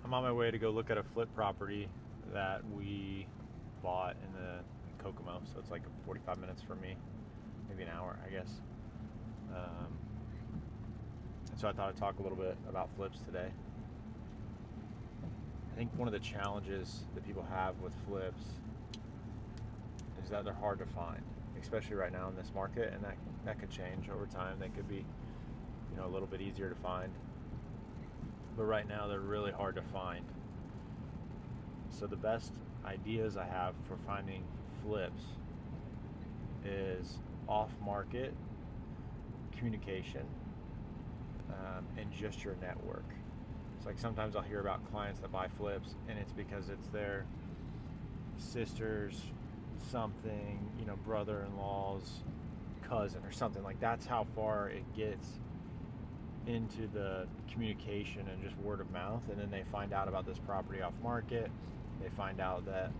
I'm on my way to go look at a flip property that we bought in Kokomo, so it's like 45 minutes from me, maybe an hour, I guess. And so I thought I'd talk a little bit about flips today. I think one of the challenges that people have with flips is that they're hard to find, especially right now in this market, and that could change over time. They could be, a little bit easier to find. But right now they're really hard to find. So the best ideas I have for finding flips is off-market communication, and just your network. It's like sometimes I'll hear about clients that buy flips, and it's because it's their sister's something, brother-in-law's cousin or something. Like, that's how far it gets into the communication and just word of mouth. And then they find out about this property off market. They find out that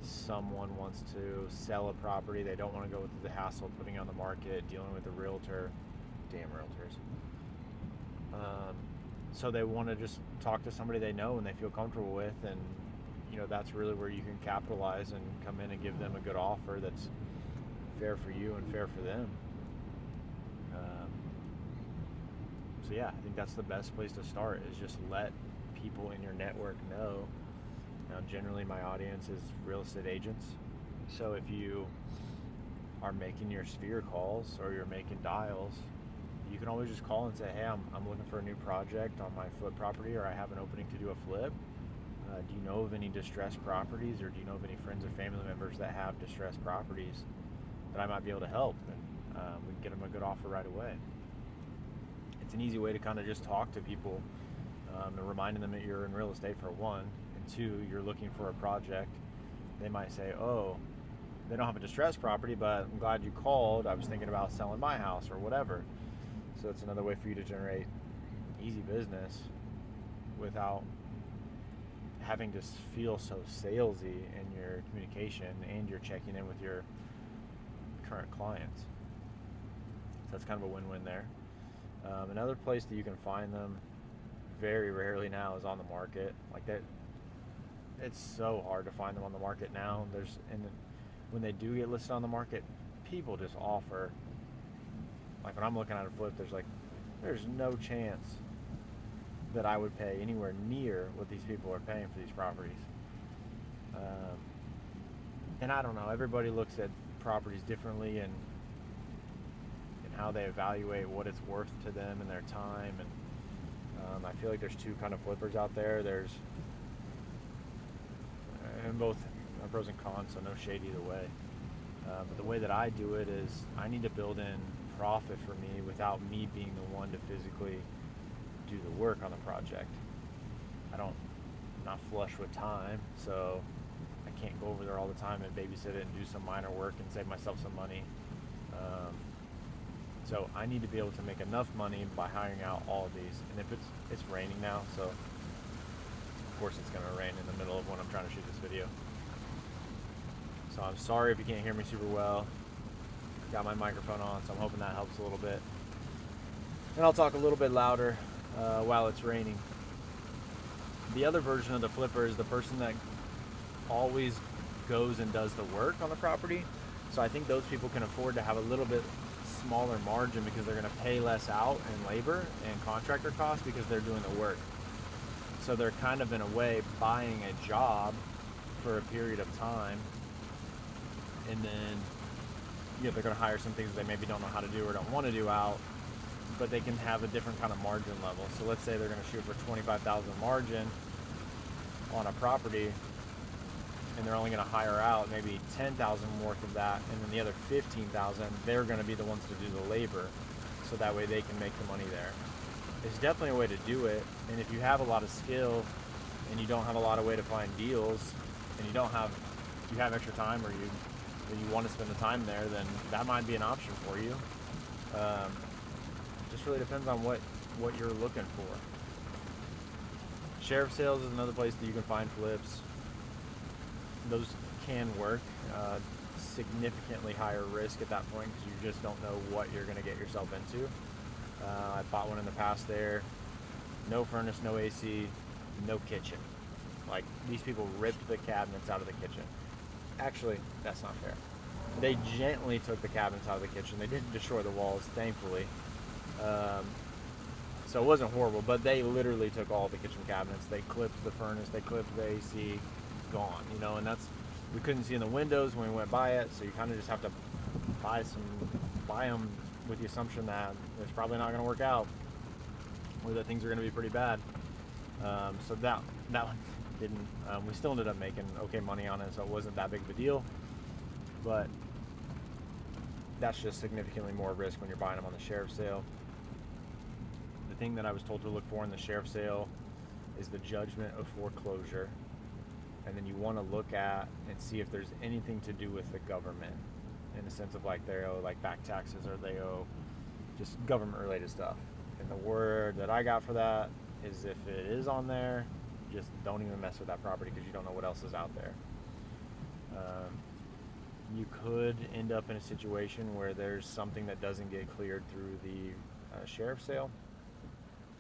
someone wants to sell a property. They don't want to go through the hassle of putting it on the market, dealing with a realtor. Damn realtors. So they want to just talk to somebody they know and they feel comfortable with, and that's really where you can capitalize and come in and give them a good offer that's fair for you and fair for them. So yeah, I think that's the best place to start, is just let people in your network know. Now, generally my audience is real estate agents. So if you are making your sphere calls or you're making dials, you can always just call and say, hey, I'm looking for a new project on my flip property, or I have an opening to do a flip. Do you know of any distressed properties, or do you know of any friends or family members that have distressed properties that I might be able to help? And we can get them a good offer right away. It's an easy way to kind of just talk to people, and reminding them that you're in real estate, for one, and two, you're looking for a project. They might say, oh, they don't have a distressed property, but I'm glad you called. I was thinking about selling my house or whatever. So it's another way for you to generate easy business without having to feel so salesy in your communication, and you're checking in with your current clients. So that's kind of a win-win there. Another place that you can find them very rarely now is on the market. Like that, it's so hard to find them on the market now. When they do get listed on the market, people just offer. Like when I'm looking at a flip, there's no chance that I would pay anywhere near what these people are paying for these properties. And I don't know, everybody looks at properties differently, and how they evaluate what it's worth to them and their time. And I feel like there's two kind of flippers out there. And both are pros and cons, so no shade either way. But the way that I do it is I need to build in profit for me without me being the one to physically do the work on the project. I'm not flush with time, so I can't go over there all the time and babysit it and do some minor work and save myself some money. So I need to be able to make enough money by hiring out all of these. And if it's raining now, so of course it's going to rain in the middle of when I'm trying to shoot this video. So I'm sorry if you can't hear me super well. Got my microphone on, so I'm hoping that helps a little bit. And I'll talk a little bit louder while it's raining. The other version of the flipper is the person that always goes and does the work on the property. So I think those people can afford to have a little bit smaller margin because they're going to pay less out in labor and contractor costs because they're doing the work. So they're kind of in a way buying a job for a period of time, and then they're going to hire some things that they maybe don't know how to do or don't want to do out, but they can have a different kind of margin level. So let's say they're going to shoot for $25,000 margin on a property, and they're only going to hire out maybe $10,000 worth of that, and then the other $15,000 they're going to be the ones to do the labor, so that way they can make the money there. It's definitely a way to do it, and if you have a lot of skill and you don't have a lot of way to find deals, and you have extra time, or you want to spend the time there, then that might be an option for you. Just really depends on what you're looking for. Sheriff sales is another place that you can find flips. Those can work. Significantly higher risk at that point because you just don't know what you're going to get yourself into. I bought one in the past there. No furnace, no AC, no kitchen. Like, these people ripped the cabinets out of the kitchen. Actually, that's not fair. They gently took the cabinets out of the kitchen. They didn't destroy the walls, thankfully. So it wasn't horrible, but they literally took all the kitchen cabinets. They clipped the furnace, they clipped the AC, gone, and that's, we couldn't see in the windows when we went by it, so you kind of just have to buy them with the assumption that it's probably not going to work out, or that things are going to be pretty bad. So that one didn't, we still ended up making okay money on it, so it wasn't that big of a deal, but that's just significantly more risk when you're buying them on the sheriff's sale. The thing that I was told to look for in the sheriff's sale is the judgment of foreclosure, and then you want to look at and see if there's anything to do with the government, in the sense of like they owe like back taxes, or they owe just government related stuff. And the word that I got for that is, if it is on there, just don't even mess with that property, because you don't know what else is out there. You could end up in a situation where there's something that doesn't get cleared through the sheriff's sale.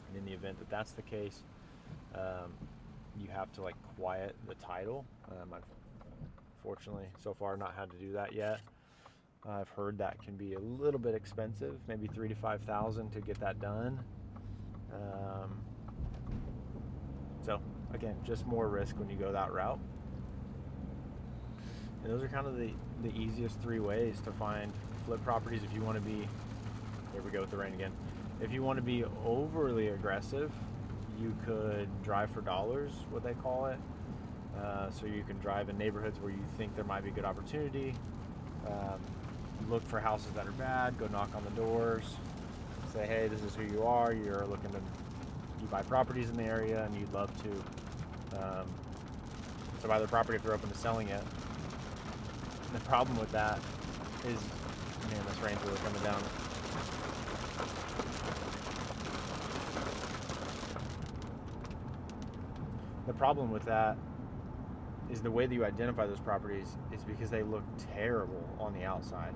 And in the event that that's the case, you have to like quiet the title. I've fortunately so far not had to do that yet. I've heard that can be a little bit expensive, maybe $3,000 to $5,000 to get that done. So again, just more risk when you go that route. And those are kind of the easiest three ways to find flip properties. If you want to be, there we go with the rain again. If you want to be overly aggressive, you could drive for dollars, what they call it. So you can drive in neighborhoods where you think there might be a good opportunity. Look for houses that are bad, go knock on the doors, say, hey, this is who you are, you're looking to, you buy properties in the area and you'd love to buy the property if they're open to selling it. The problem with that is, man, this rain's really coming down. The problem with that is the way that you identify those properties is because they look terrible on the outside.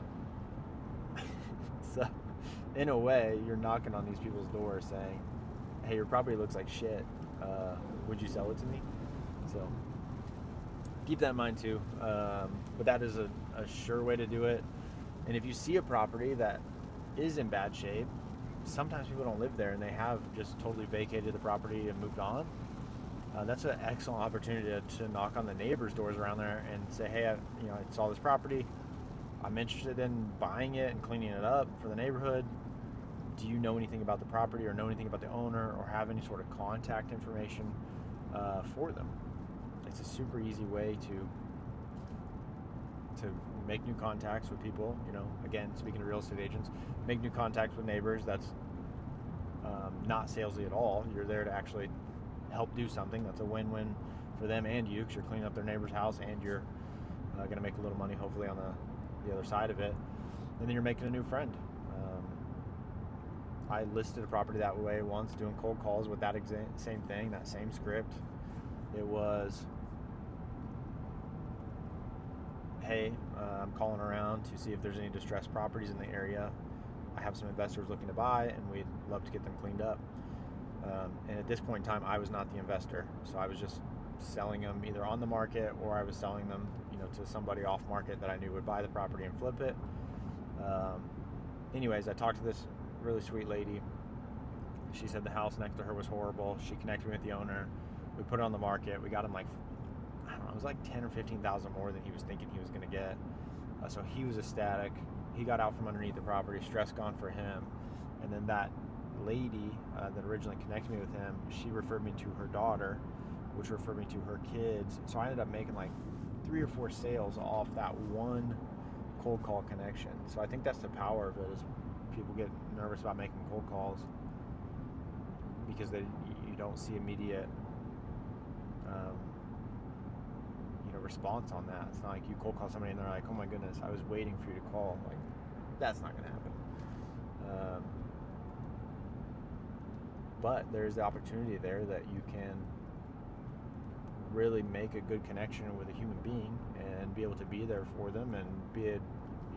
So, in a way, you're knocking on these people's doors saying, hey, your property looks like shit. Would you sell it to me? So, keep that in mind too. But that is a sure way to do it. And if you see a property that is in bad shape, sometimes people don't live there and they have just totally vacated the property and moved on. That's an excellent opportunity to knock on the neighbors' doors around there and say, hey, I saw this property. I'm interested in buying it and cleaning it up for the neighborhood. Do you know anything about the property, or know anything about the owner, or have any sort of contact information for them? It's a super easy way to make new contacts with people. Again, speaking to real estate agents, make new contacts with neighbors. That's not salesy at all. You're there to actually help do something. That's a win-win for them and you, because you're cleaning up their neighbor's house and you're going to make a little money hopefully on the other side of it, and then you're making a new friend. I listed a property that way once, doing cold calls with that same thing, that same script. It was, hey, I'm calling around to see if there's any distressed properties in the area. I have some investors looking to buy, and we'd love to get them cleaned up. And at this point in time, I was not the investor, so I was just selling them either on the market, or I was selling them, to somebody off market that I knew would buy the property and flip it. Anyways, I talked to this really sweet lady. She said the house next to her was horrible. She connected me with the owner. We put it on the market. We got him it was like 10 or 15,000 more than he was thinking he was going to get. So he was ecstatic. He got out from underneath the property, stress gone for him. And then that lady that originally connected me with him, she referred me to her daughter, which referred me to her kids. So I ended up making like 3 or 4 sales off that one cold call connection. So I think that's the power of it, is people get nervous about making cold calls because you don't see immediate response on that. It's not like you cold call somebody and they're like, oh my goodness, I was waiting for you to call. Like, that's not going to happen. But there's the opportunity there that you can really make a good connection with a human being and be able to be there for them and be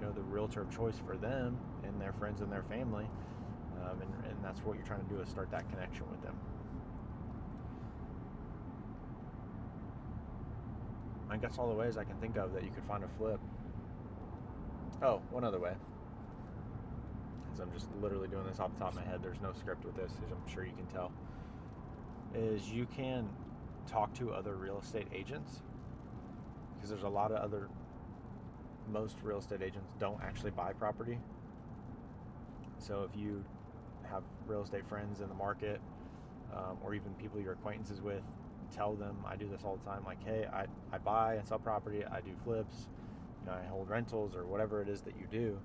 the realtor of choice for them and their friends and their family. And that's what you're trying to do, is start that connection with them. I guess all the ways I can think of that you could find a flip. Oh, one other way, because I'm just literally doing this off the top of my head. There's no script with this, as I'm sure you can tell, is you can talk to other real estate agents, because there's a lot of most real estate agents don't actually buy property. So if you have real estate friends in the market, or even people you're acquaintances with, tell them, I do this all the time, like, hey, I buy and sell property, I do flips, I hold rentals, or whatever it is that you do,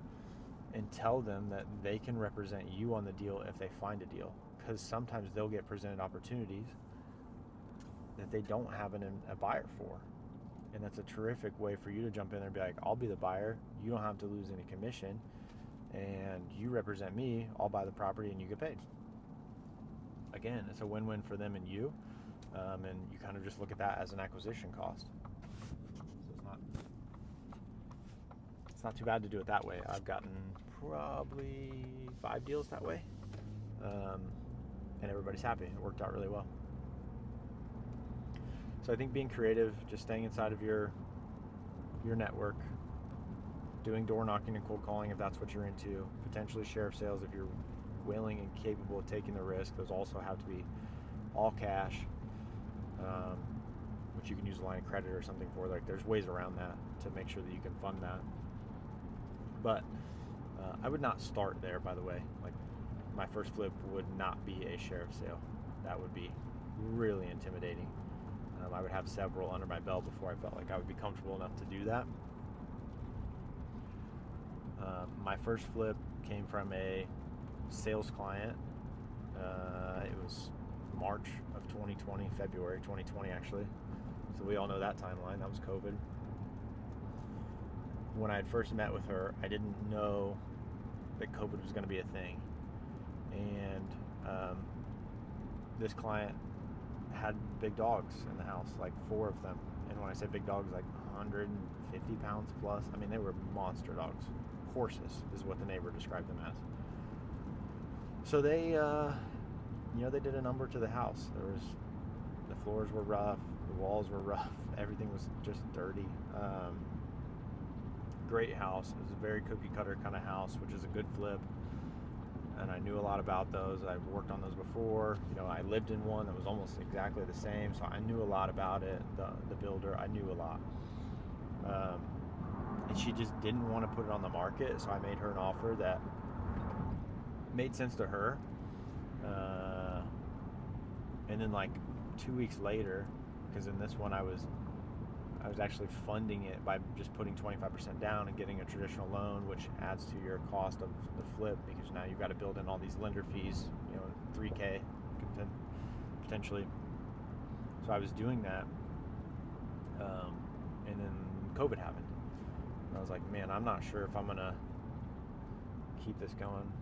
and tell them that they can represent you on the deal if they find a deal, because sometimes they'll get presented opportunities that they don't have a buyer for, and that's a terrific way for you to jump in there and be like, I'll be the buyer, you don't have to lose any commission, and you represent me, I'll buy the property and you get paid. Again, it's a win-win for them and you, and you kind of just look at that as an acquisition cost. So it's not too bad to do it that way. I've gotten probably 5 deals that way, and everybody's happy. It worked out really well. So I think being creative, just staying inside of your network, doing door knocking and cold calling if that's what you're into, potentially sheriff sales if you're willing and capable of taking the risk. Those also have to be all cash, which you can use a line of credit or something for. Like, there's ways around that to make sure that you can fund that. But I would not start there, by the way. Like, my first flip would not be a sheriff sale. That would be really intimidating. I would have several under my belt before I felt like I would be comfortable enough to do that. My first flip came from a sales client. It was March of 2020, February 2020 actually. So we all know that timeline. That was COVID. When I had first met with her, I didn't know that COVID was going to be a thing. And this client had big dogs in the house, like 4 of them. And when I say big dogs, like 150 pounds plus. I mean, they were monster dogs. Horses is what the neighbor described them as. So they, they did a number to the house. The floors were rough, the walls were rough, everything was just dirty. Great house. It was a very cookie cutter kind of house, which is a good flip. And I knew a lot about those. I've worked on those before. I lived in one that was almost exactly the same, so I knew a lot about it. The builder, I knew a lot. And she just didn't want to put it on the market, so I made her an offer that made sense to her. And then like 2 weeks later, because in this one I was actually funding it by just putting 25% down and getting a traditional loan, which adds to your cost of the flip, because now you've got to build in all these lender fees, $3,000 potentially. So I was doing that, and then COVID happened. And I was like, man, I'm not sure if I'm gonna keep this going.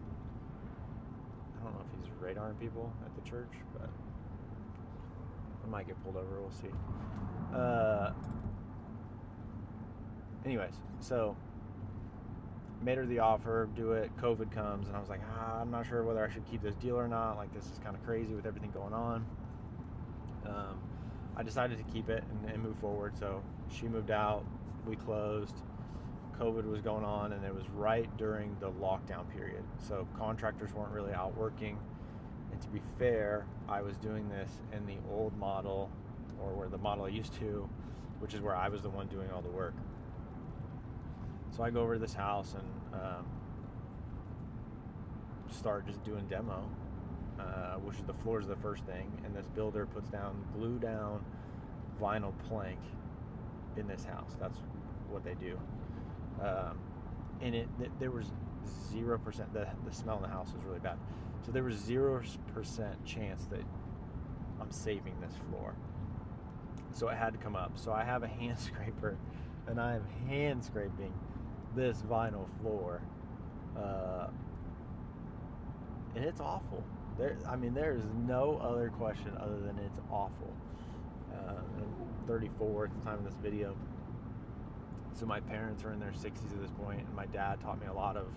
I don't know if he's radaring people at the church, but I might get pulled over. We'll see. Anyways, so made her the offer, do it. COVID comes, and I was like, I'm not sure whether I should keep this deal or not. Like, this is kind of crazy with everything going on. I decided to keep it and move forward. So she moved out, we closed. COVID was going on, and it was right during the lockdown period. So contractors weren't really out working. And to be fair, I was doing this in the old model, or where the model I used to, which is where I was the one doing all the work. So I go over to this house and start just doing demo, which is the floors is the first thing. And this builder puts down glue down vinyl plank in this house. That's what they do. And there was 0%. The smell in the house was really bad. So there was 0% chance that I'm saving this floor. So it had to come up. So I have a hand scraper, and I am hand scraping this vinyl floor, and it's awful. There is no other question other than it's awful. I'm 34 at the time of this video, so my parents are in their 60s at this point, and my dad taught me a lot of,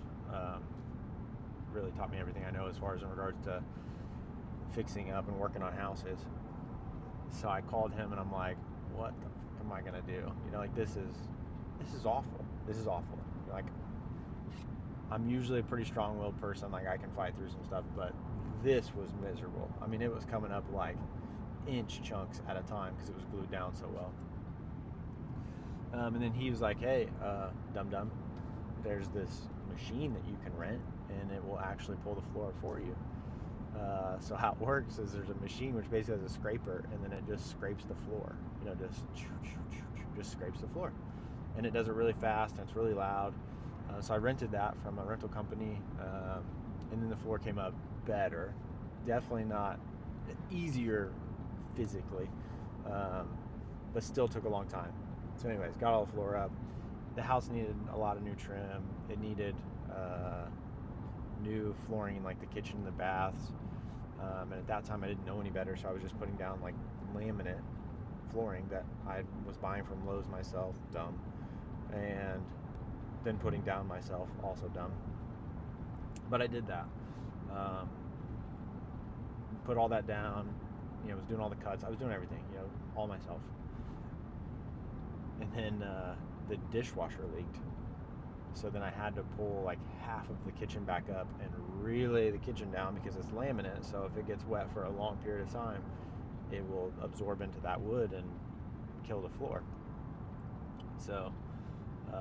really taught me everything I know as far as in regards to fixing up and working on houses. So I called him and I'm like, what the fuck am I gonna do? You know, like this is awful. This is awful. Like, I'm usually a pretty strong-willed person. Like, I can fight through some stuff, but this was miserable. I mean, it was coming up like inch chunks at a time because it was glued down so well. And then he was like, hey, dum-dum, there's this machine that you can rent, and it will actually pull the floor for you. So how it works is there's a machine which basically has a scraper, and then it just scrapes the floor. You know, just scrapes the floor. And it does it really fast, and it's really loud. So I rented that from a rental company, and then the floor came up better. Definitely not easier physically, but still took a long time. So anyways, got all the floor up. The house needed a lot of new trim. It needed new flooring in like the kitchen and the baths. And at that time I didn't know any better, so I was just putting down like laminate flooring that I was buying from Lowe's myself, dumb, and then putting down myself, also dumb. But I did that. Put all that down, you know, was doing all the cuts. I was doing everything, you know, all myself. And then the dishwasher leaked. So then I had to pull like half of the kitchen back up and relay the kitchen down because it's laminate. So if it gets wet for a long period of time, it will absorb into that wood and kill the floor. So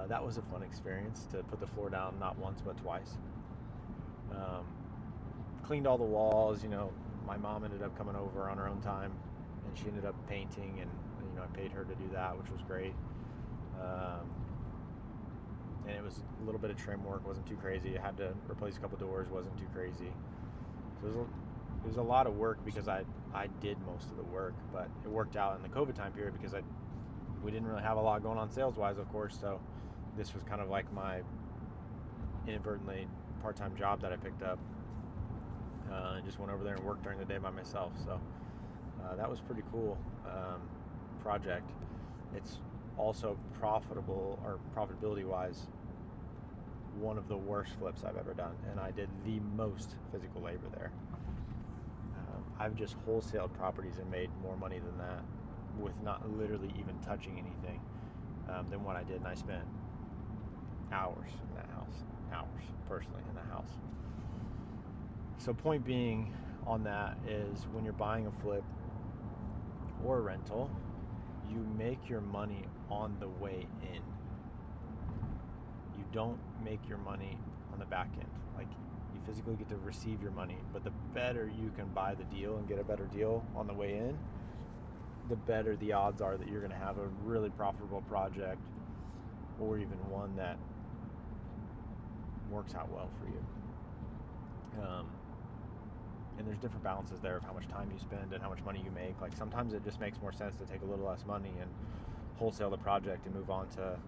that was a fun experience to put the floor down, not once but twice. Cleaned all the walls. You know, my mom ended up coming over on her own time, and she ended up painting, and you know, I paid her to do that, which was great. And it was a little bit of trim work, wasn't too crazy. I had to replace a couple doors, wasn't too crazy. So it was a lot of work because I did most of the work, but it worked out in the COVID time period because we didn't really have a lot going on sales-wise, of course, so this was kind of like my inadvertently part-time job that I picked up. I just went over there and worked during the day by myself, so that was pretty cool project. It's also profitable, or profitability-wise, one of the worst flips I've ever done, and I did the most physical labor there. I've just wholesaled properties and made more money than that with not literally even touching anything than what I did, and I spent hours in that house, hours personally in that house. So point being on that is when you're buying a flip or a rental, you make your money on the way in. You don't make your money on the back end. Like, you physically get to receive your money, but the better you can buy the deal and get a better deal on the way in, the better the odds are that you're going to have a really profitable project, or even one that works out well for you. And there's different balances there of how much time you spend and how much money you make. Like, sometimes it just makes more sense to take a little less money and wholesale the project and move on to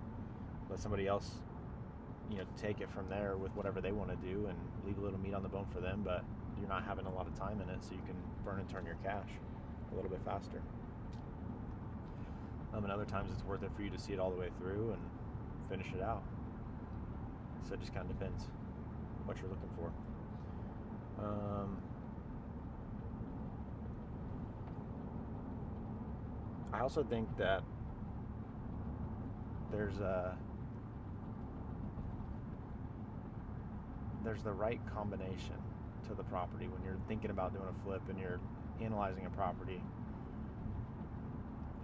let somebody else, you know, take it from there with whatever they want to do and leave a little meat on the bone for them, but you're not having a lot of time in it, so you can burn and turn your cash a little bit faster. And other times it's worth it for you to see it all the way through and finish it out. So it just kind of depends what you're looking for. I also think that there's the right combination to the property when you're thinking about doing a flip and you're analyzing a property,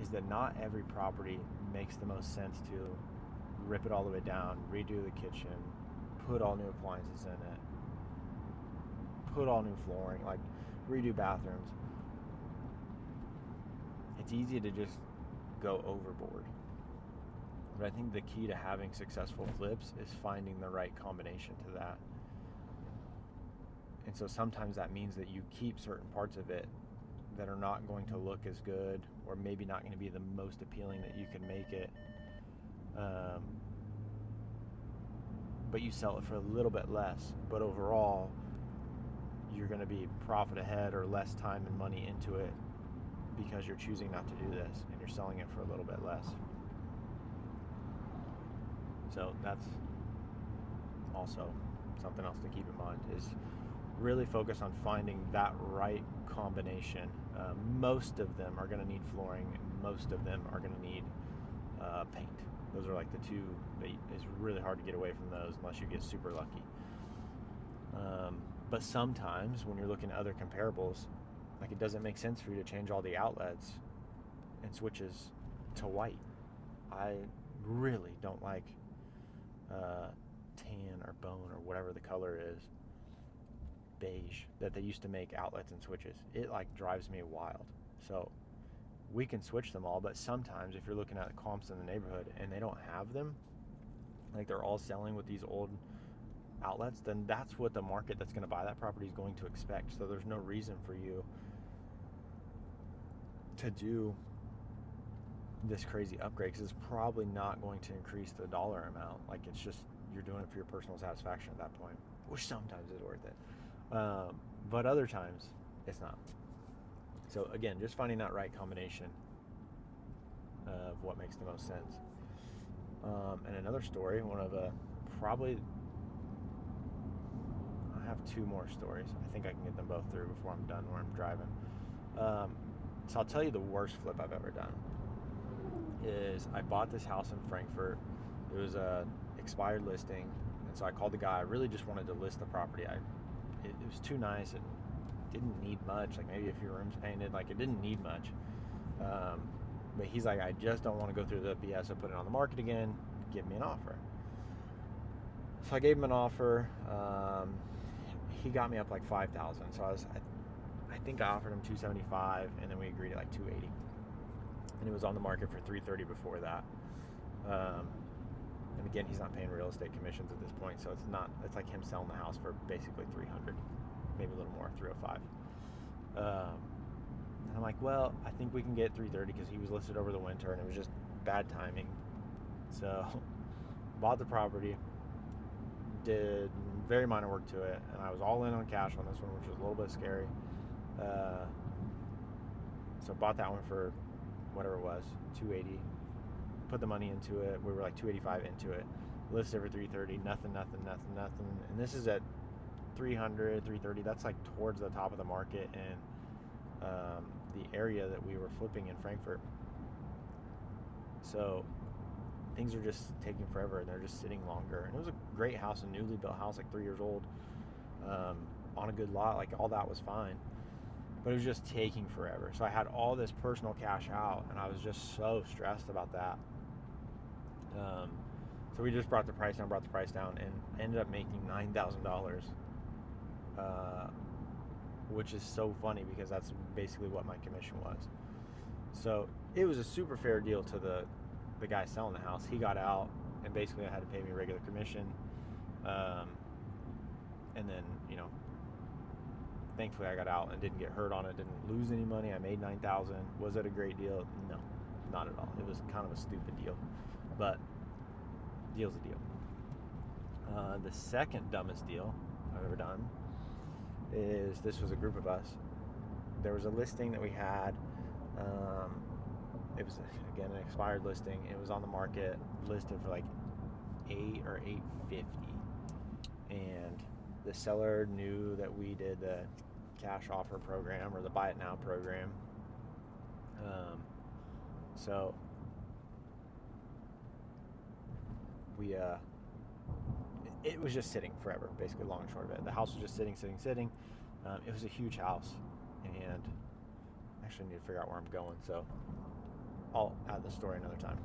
is that not every property makes the most sense to rip it all the way down, redo the kitchen, put all new appliances in it, put all new flooring, like redo bathrooms. It's easy to just go overboard. But I think the key to having successful flips is finding the right combination to that. And so sometimes that means that you keep certain parts of it that are not going to look as good, or maybe not going to be the most appealing that you can make it. But you sell it for a little bit less. But overall, you're going to be profit ahead or less time and money into it because you're choosing not to do this and you're selling it for a little bit less. So that's also something else to keep in mind, is really focus on finding that right combination. Most of them are going to need flooring. Most of them are going to need paint. Those are like the two that it's really hard to get away from those unless you get super lucky. But sometimes when you're looking at other comparables, like it doesn't make sense for you to change all the outlets and switches to white. I really don't like tan or bone or whatever the color is, beige, that they used to make outlets and switches. It like drives me wild. So we can switch them all, but sometimes if you're looking at comps in the neighborhood and they don't have them, like they're all selling with these old outlets, then that's what the market that's going to buy that property is going to expect. So there's no reason for you to do this crazy upgrade, because it's probably not going to increase the dollar amount. Like it's just, you're doing it for your personal satisfaction at that point, which sometimes is worth it, but other times it's not. So again, just finding that right combination of what makes the most sense. And another story, one of probably, I have two more stories. I think I can get them both through before I'm done where I'm driving. So I'll tell you the worst flip I've ever done is I bought this house in Frankfurt. It was a expired listing, and so I called the guy. I really just wanted to list the property. It was too nice. It didn't need much, like maybe a few rooms painted, like it didn't need much. But he's like, I just don't want to go through the BS of putting it on the market again. Give me an offer. So I gave him an offer. He got me up like $5,000. So I think I offered him $275, and then we agreed at like $280. And it was on the market for $330 before that. And again, he's not paying real estate commissions at this point, so it's like him selling the house for basically $300, maybe a little more, $305. And I'm like, well, I think we can get $330 because he was listed over the winter, and it was just bad timing. So bought the property, did very minor work to it, and I was all in on cash on this one, which was a little bit scary. So bought that one for whatever it was, $280. Put the money into it. We were like $285 into it. Listed for $330. Nothing. And this is at $300, $330. That's like towards the top of the market in the area that we were flipping in Frankfurt. So things are just taking forever, and they're just sitting longer. And it was a great house, a newly built house, like 3 years old, on a good lot. Like all that was fine, but it was just taking forever. So I had all this personal cash out, and I was just so stressed about that. So we just brought the price down, and ended up making $9,000, which is so funny because that's basically what my commission was. So it was a super fair deal to the guy selling the house. He got out, and basically I had to pay me regular commission. And then, thankfully I got out and didn't get hurt on it, didn't lose any money. I made $9,000. Was it a great deal? No, not at all. It was kind of a stupid deal, but deal's a deal. The second dumbest deal I've ever done is, this was a group of us. There was a listing that we had. It was, again, an expired listing. It was on the market, listed for like $8 or $850, and the seller knew that we did the cash offer program, or the buy it now program. So we it was just sitting forever, basically, long and short of it. The house was just sitting. It was a huge house, and I actually need to figure out where I'm going, so I'll add the story another time.